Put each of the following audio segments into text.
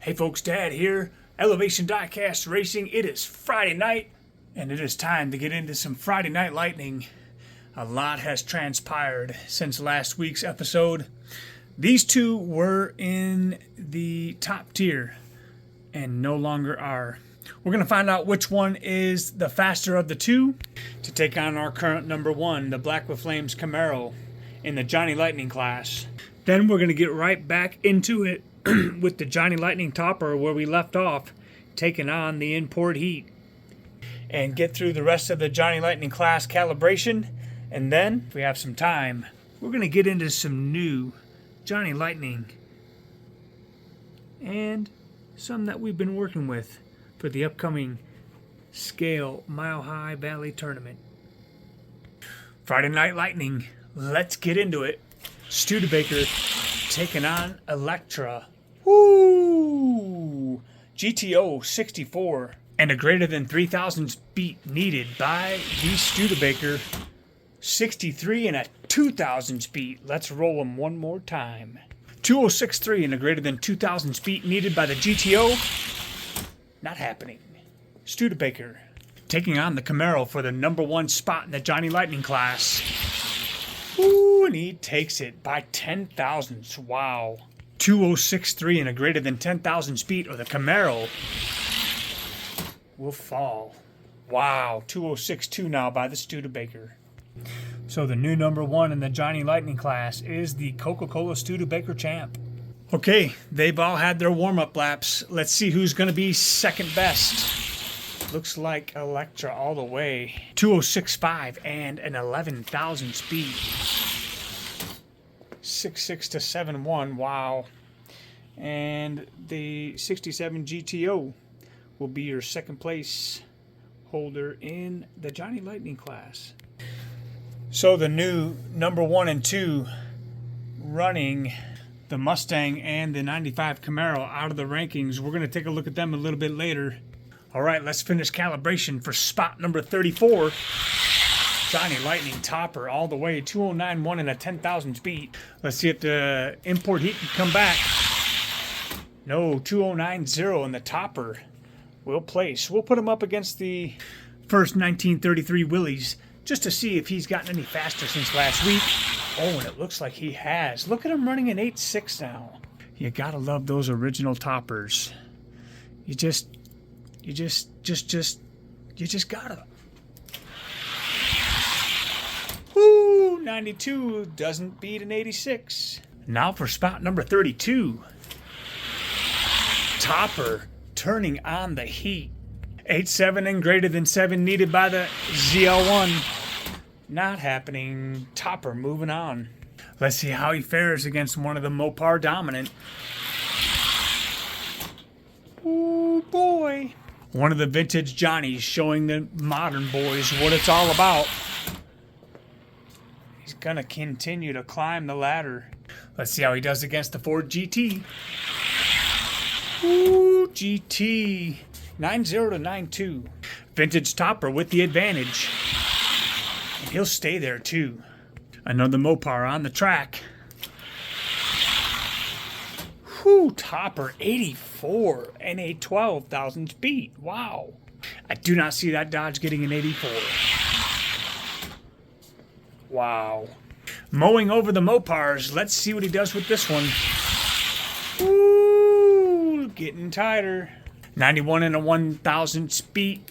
Hey folks, Dad here, Elevation Diecast Racing. It is Friday night, and it is time to get into some Friday Night Lightning. A lot has transpired since last week's episode. These two were in the top tier, and no longer are. We're going to find out which one is the faster of the two to take on our current number one, the Black with Flames Camaro, in the Johnny Lightning class. Then we're going to get right back into it with the Johnny Lightning Topper where we left off, taking on the Import Heat. And get through the rest of the Johnny Lightning class calibration. And then, if we have some time, we're going to get into some new Johnny Lightning. And some that we've been working with for the upcoming Scale Mile High Valley Tournament. Friday Night Lightning, let's get into it. Studebaker taking on Electra. Woo! GTO 64 and a greater than 3,000 beat needed by the Studebaker 63 and a 2,000 speed. Let's roll them one more time. 2063 and a greater than 2,000 speed needed by the GTO. Not happening. Studebaker taking on the Camaro for the number one spot in the Johnny Lightning class. Ooh, and he takes it by 10 thousandths. Wow. 2063 and a greater than 10,000 speed, or the Camaro will fall. Wow. 2062 now by the Studebaker. So the new number one in the Johnny Lightning class is the Coca-Cola Studebaker champ. Okay, they've all had their warm-up laps. Let's see who's going to be second best. Looks like Electra all the way. 2065 and an 11,000 speed. 66 to 71. Wow. And the 67 GTO will be your second place holder in the Johnny Lightning class. So the new number one and two running the Mustang and the 95 Camaro out of the rankings. We're going to take a look at them a little bit later. All right, let's finish calibration for spot number 34. Johnny Lightning Topper all the way, 2091 and a 10,000 speed. Let's see if the Import Heat can come back. No, 2090 and the Topper will place. We'll put him up against the first 1933 Willys just to see if he's gotten any faster since last week. Oh, and it looks like he has. Look at him running an 8.6 now. You gotta love those original toppers. You just gotta. Woo, 92 doesn't beat an 86. Now for spot number 32. Topper turning on the heat. 8.7 and greater than 7 needed by the ZL1. Not happening. Topper moving on. Let's see how he fares against one of the Mopar Dominant. Ooh, boy. One of the vintage Johnnies showing the modern boys what it's all about. He's going to continue to climb the ladder. Let's see how he does against the Ford GT. Ooh, GT. 90 to 92. Vintage Topper with the advantage. And he'll stay there too. Another Mopar on the track. Whew, Topper 84 and a 12,000 speed. Wow. I do not see that Dodge getting an 84. Wow. Mowing over the Mopars. Let's see what he does with this one. Ooh, getting tighter. 91 and a 1,000 speed.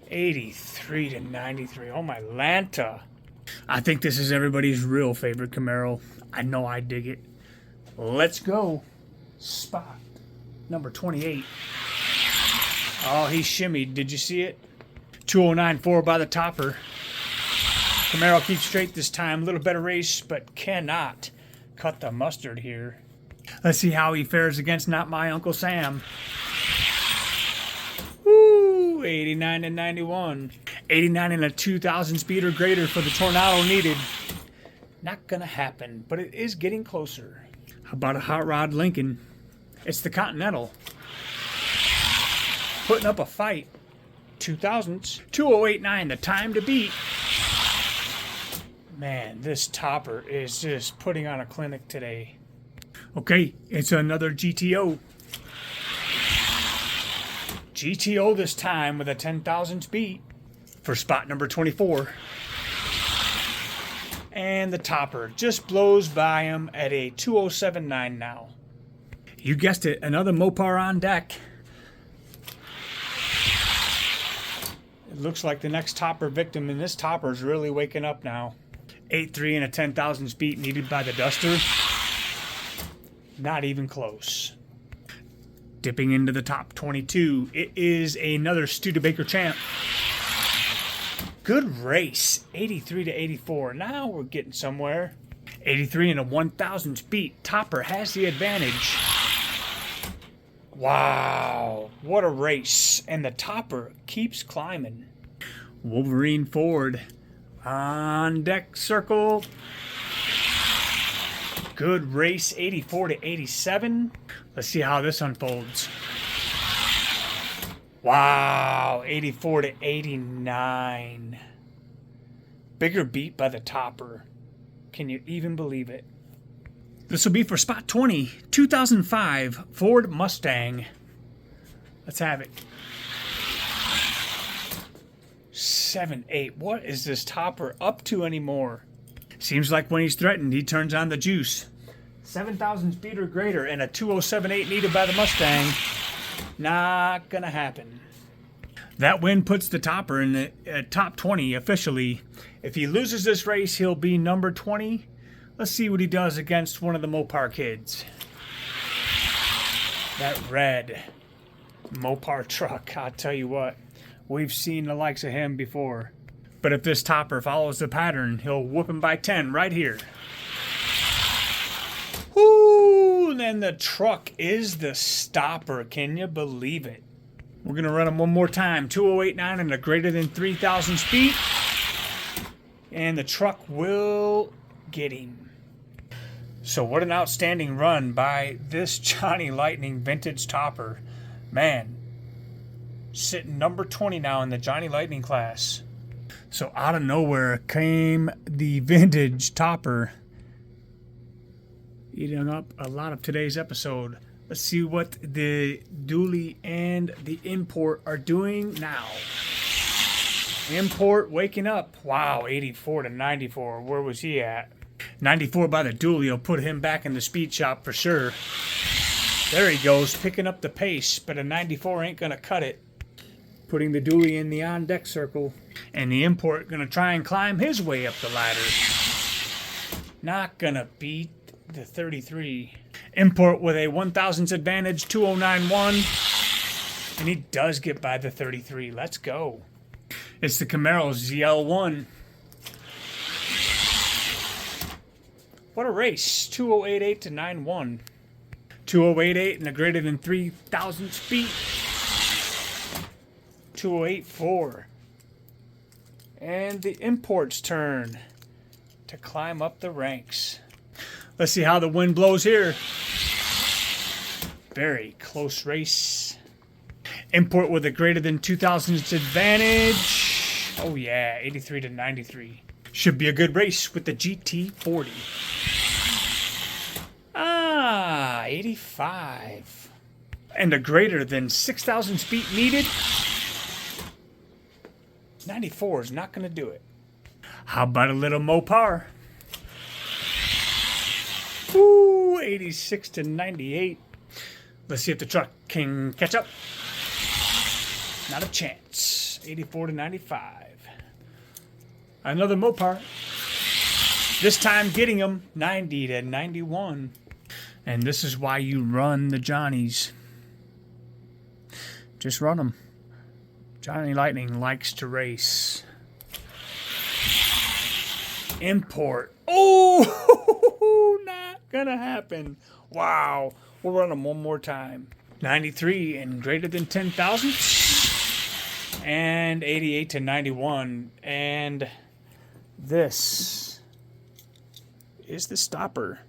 83 to 93. Oh, my Lanta. I think this is everybody's real favorite Camaro. I know I dig it. Let's go. Spot number 28. Oh, he shimmied. Did you see it? 2094 by the Topper. Camaro keeps straight this time. A little better race, but cannot cut the mustard here. Let's see how he fares against Not My Uncle Sam. Woo! 89 and 91. 89 and a 2,000 speed or greater for the Tornado needed. Not gonna happen, but it is getting closer. How about a Hot Rod Lincoln? It's the Continental. Putting up a fight. 2,000s. 2089, the time to beat. Man, this Topper is just putting on a clinic today. Okay, it's another GTO. GTO this time with a 10,000 beat for spot number 24. And the topper just blows by him at a 207.9 now. You guessed it, another Mopar on deck. It looks like the next topper victim, and this topper is really waking up now. 8.3 and a 10,000 beat needed by the Duster. Not even close. Dipping into the top 22, it is another Studebaker champ. Good race, 83 to 84. Now we're getting somewhere. 83 and a 1,000 beat. Topper has the advantage. Wow, what a race. And the topper keeps climbing. Wolverine Ford on deck circle. Good race, 84 to 87. Let's see how this unfolds. Wow, 84 to 89. Bigger beat by the topper. Can you even believe it? This will be for spot 20, 2005 Ford Mustang. Let's have it. 7.8. What is this topper up to anymore? Seems like when he's threatened, he turns on the juice. 7,000 speed or greater and a 207.8 needed by the Mustang. Not gonna happen. That win puts the topper in the top 20 officially. If he loses this race, he'll be number 20. Let's see what he does against one of the Mopar kids. That red Mopar truck, I'll tell you what, we've seen the likes of him before. But if this topper follows the pattern, he'll whoop him by 10 right here. Whoo! And then the truck is the stopper. Can you believe it? We're going to run him one more time. 208.9 and a greater than 3,000 speed. And the truck will get him. So what an outstanding run by this Johnny Lightning vintage topper. Man, sitting number 20 now in the Johnny Lightning class. So out of nowhere came the vintage topper, eating up a lot of today's episode. Let's see what the dually and the import are doing now. Import waking up. Wow, 84 to 94. Where was he at? 94 by the dually will put him back in the speed shop for sure. There he goes, picking up the pace, but a 94 ain't going to cut it. Putting the dually in the on-deck circle. And the import going to try and climb his way up the ladder. Not going to beat the 33. Import with a 1,000th advantage, 209.1. And he does get by the 33. Let's go. It's the Camaro ZL1. What a race. 208.8 to 9.1. 208.8 and a greater than 3,000 feet. 208.4. And the import's turn to climb up the ranks. Let's see how the wind blows here. Very close race. Import with a greater than 2,000 advantage. Oh yeah, 83 to 93. Should be a good race with the GT40. 85. And a greater than 6,000 feet needed. 94 is not going to do it. How about a little Mopar? Ooh, 86 to 98. Let's see if the truck can catch up. Not a chance. 84 to 95. Another Mopar. This time getting him 90 to 91. And this is why you run the Johnnies. Just run them. Johnny Lightning likes to race. Import. Oh, not gonna happen. Wow. We'll run them one more time. 93 and greater than 10,000. And 88 to 91. And this is the stopper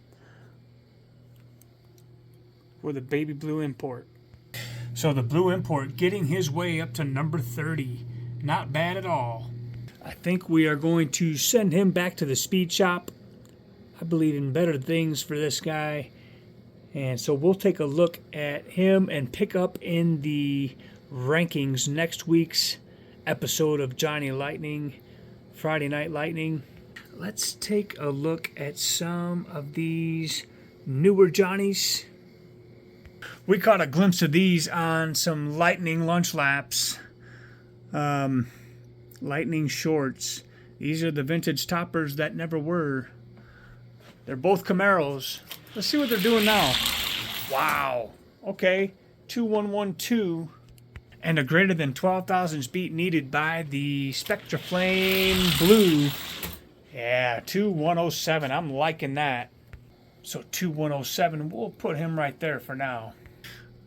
for the baby blue import. So the blue import getting his way up to number 30. Not bad at all. I think we are going to send him back to the speed shop. I believe in better things for this guy. And so we'll take a look at him and pick up in the rankings next week's episode of Johnny Lightning, Friday Night Lightning. Let's take a look at some of these newer Johnnies. We caught a glimpse of these on some Lightning lunch laps. Lightning shorts. These are the vintage toppers that never were. They're both Camaros. Let's see what they're doing now. Wow. Okay. 2112. And a greater than 12 thousandths beat needed by the Spectra Flame Blue. Yeah, 2107. I'm liking that. So 2107, we'll put him right there for now.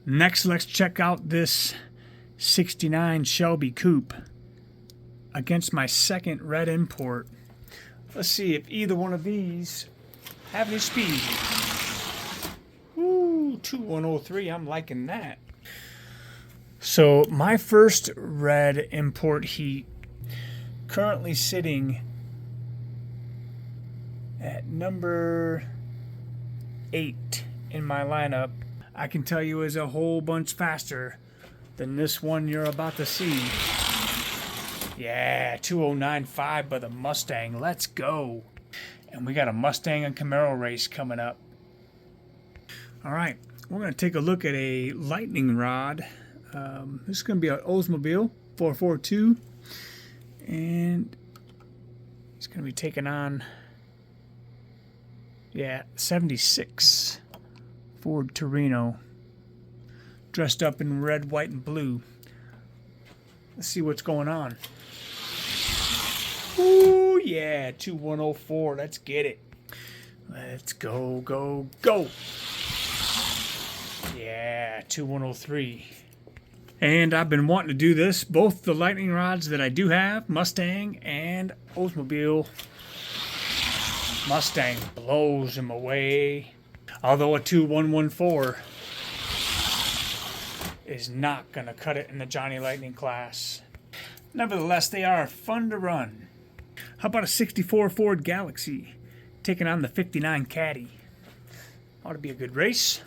Next, let's check out this 69 Shelby Coupe against my second red import. Let's see if either one of these have any speed. Ooh, 2103, I'm liking that. So my first red import heat, currently sitting at number 8 in my lineup, I can tell you is a whole bunch faster than this one you're about to see. Yeah, 2095 by the Mustang. Let's go. And we got a Mustang and Camaro race coming up. All right, we're going to take a look at a lightning rod. This is going to be an Oldsmobile 442. And it's going to be taking on, 76 Ford Torino. Dressed up in red, white, and blue. Let's see what's going on. Ooh, yeah, 2104. Let's get it. Let's go, go, go. Yeah, 2103. And I've been wanting to do this. Both the lightning rods that I do have, Mustang and Oldsmobile. Mustang blows them away. Although a 2114 is not going to cut it in the Johnny Lightning class. Nevertheless, they are fun to run. How about a 64 Ford Galaxy taking on the 59 Caddy? Ought to be a good race.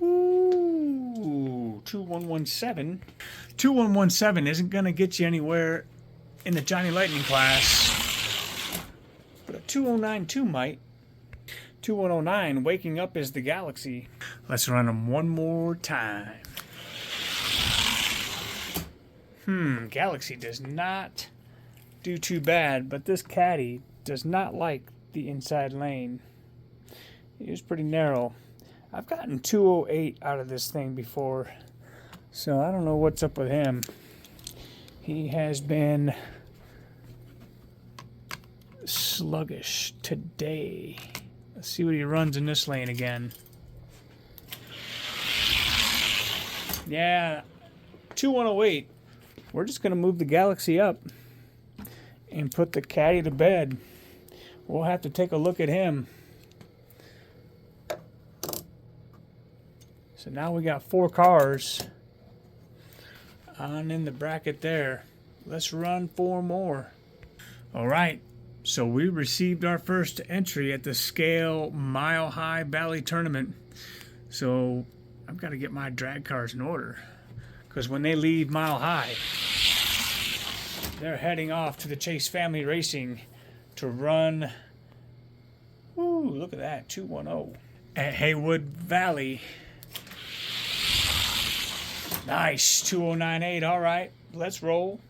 Ooh, 2117. 2117 isn't going to get you anywhere in the Johnny Lightning class, but a 2092 might. 2109, waking up is the Galaxy. Let's run them one more time. Galaxy does not do too bad, but this Caddy does not like the inside lane. It is pretty narrow. I've gotten 208 out of this thing before, so I don't know what's up with him. He has been sluggish today. Let's see what he runs in this lane again. Yeah, 2108. We're just going to move the Galaxy up and put the Caddy to bed. We'll have to take a look at him. So now we got 4 cars on in the bracket there. Let's run 4 more. All right. So we received our first entry at the Scale Mile High Valley Tournament. So I've got to get my drag cars in order, because when they leave Mile High, they're heading off to the Chase Family Racing to run, ooh, look at that, 210 at Haywood Valley. Nice, 2098, all right, let's roll.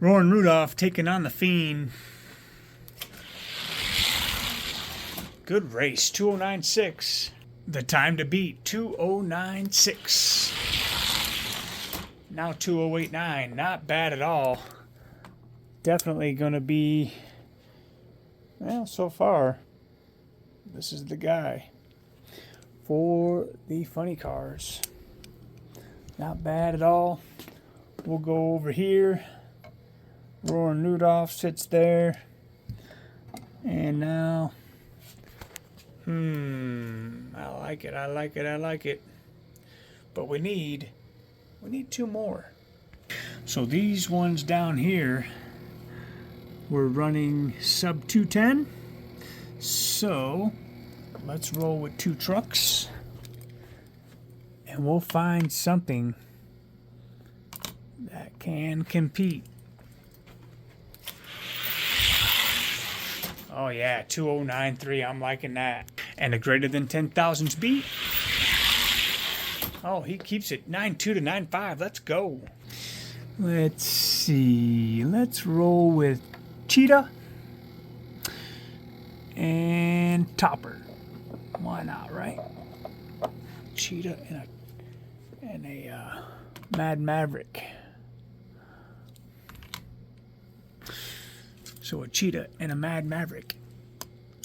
Roaring Rudolph taking on the Fiend. Good race, 2096. The time to beat, 2096. Now 2089, not bad at all. Definitely going to be, well, so far, this is the guy for the funny cars. Not bad at all. We'll go over here. Roaring Rudolph sits there. And now, I like it, I like it, I like it. But we need 2 more. So these ones down here, we're running sub 210. So Let's roll with 2 trucks. And we'll find something that can compete. Oh yeah, 2093, I'm liking that. And a greater than 10,000 beat. Oh, he keeps it 92 to 95. Let's go. Let's see. Let's roll with Cheetah and Topper. Why not, right? Cheetah and a Mad Maverick. So a Cheetah and a Mad Maverick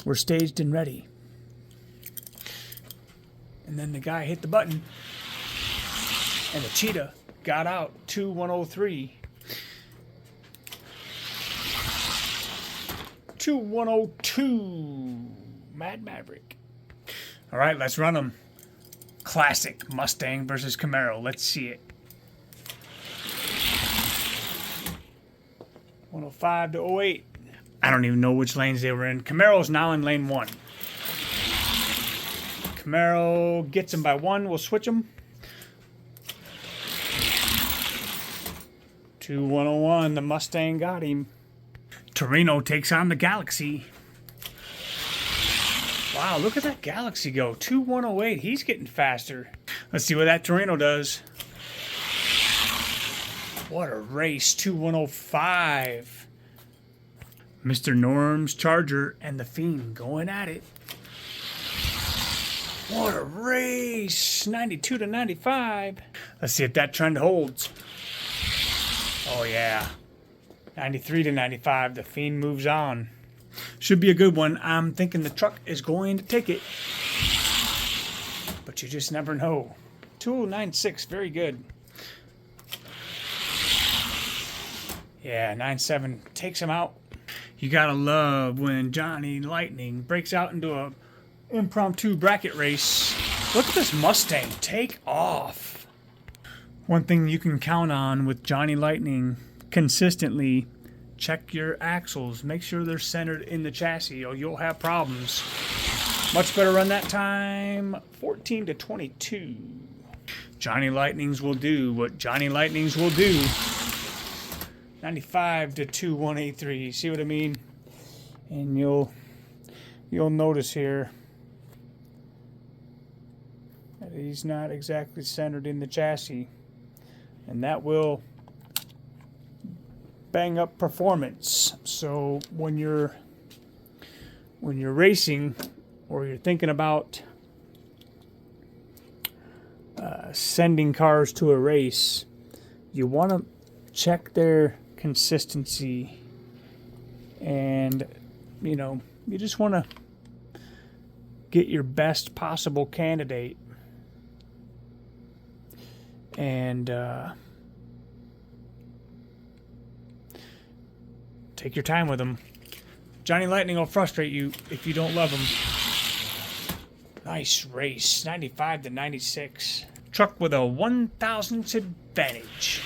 were staged and ready. And then the guy hit the button, and the Cheetah got out 2103. 2102 Mad Maverick. All right, let's run them. Classic Mustang versus Camaro. Let's see it. 105 to 08. I don't even know which lanes they were in. Camaro's now in lane 1. Camaro gets him by 1. We'll switch them. 2101. The Mustang got him. Torino takes on the Galaxy. Wow, look at that Galaxy go. 2108. He's getting faster. Let's see what that Torino does. What a race. 2105. Mr. Norm's Charger and the Fiend going at it. What a race. 92 to 95. Let's see if that trend holds. Oh, yeah. 93 to 95. The Fiend moves on. Should be a good one. I'm thinking the truck is going to take it. But you just never know. 2096. Very good. Yeah, 97 takes him out. You gotta love when Johnny Lightning breaks out into a impromptu bracket race. Look at this Mustang take off. One thing you can count on with Johnny Lightning consistently, check your axles. Make sure they're centered in the chassis or you'll have problems. Much better run that time. 14 to 22. Johnny Lightnings will do what Johnny Lightnings will do. 95 to 2183. See what I mean? And you'll notice here that he's not exactly centered in the chassis, and that will bang up performance. So when you're racing or you're thinking about sending cars to a race, you want to check their consistency, and you just want to get your best possible candidate, and take your time with them. Johnny Lightning will frustrate you if you don't love him. Nice race. 95 to 96. Truck with a 1,000th advantage.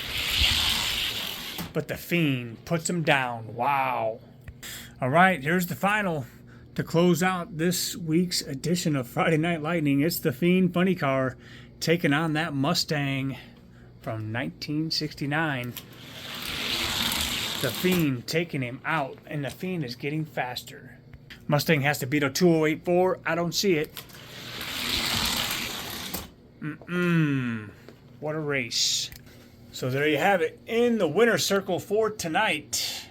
But the Fiend puts him down. Wow. All right, here's the final. To close out this week's edition of Friday Night Lightning, it's the Fiend Funny Car taking on that Mustang from 1969. The Fiend taking him out, and the Fiend is getting faster. Mustang has to beat a 2084. I don't see it. What a race. So there you have it. In the winner's circle for tonight,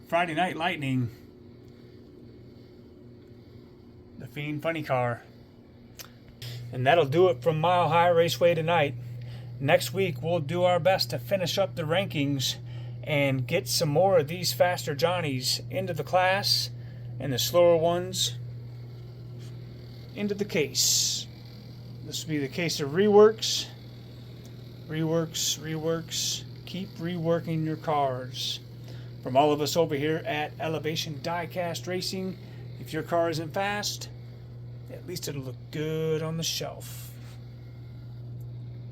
Friday Night Lightning, the Fiend Funny Car. And that'll do it from Mile High Raceway tonight. Next week, we'll do our best to finish up the rankings and get some more of these faster Johnnies into the class and the slower ones into the case. This will be the case of reworks. Reworks. Keep reworking your cars. From all of us over here at Elevation Diecast Racing, if your car isn't fast, at least it'll look good on the shelf.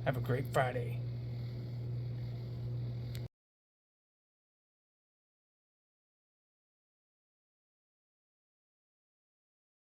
Have a great Friday.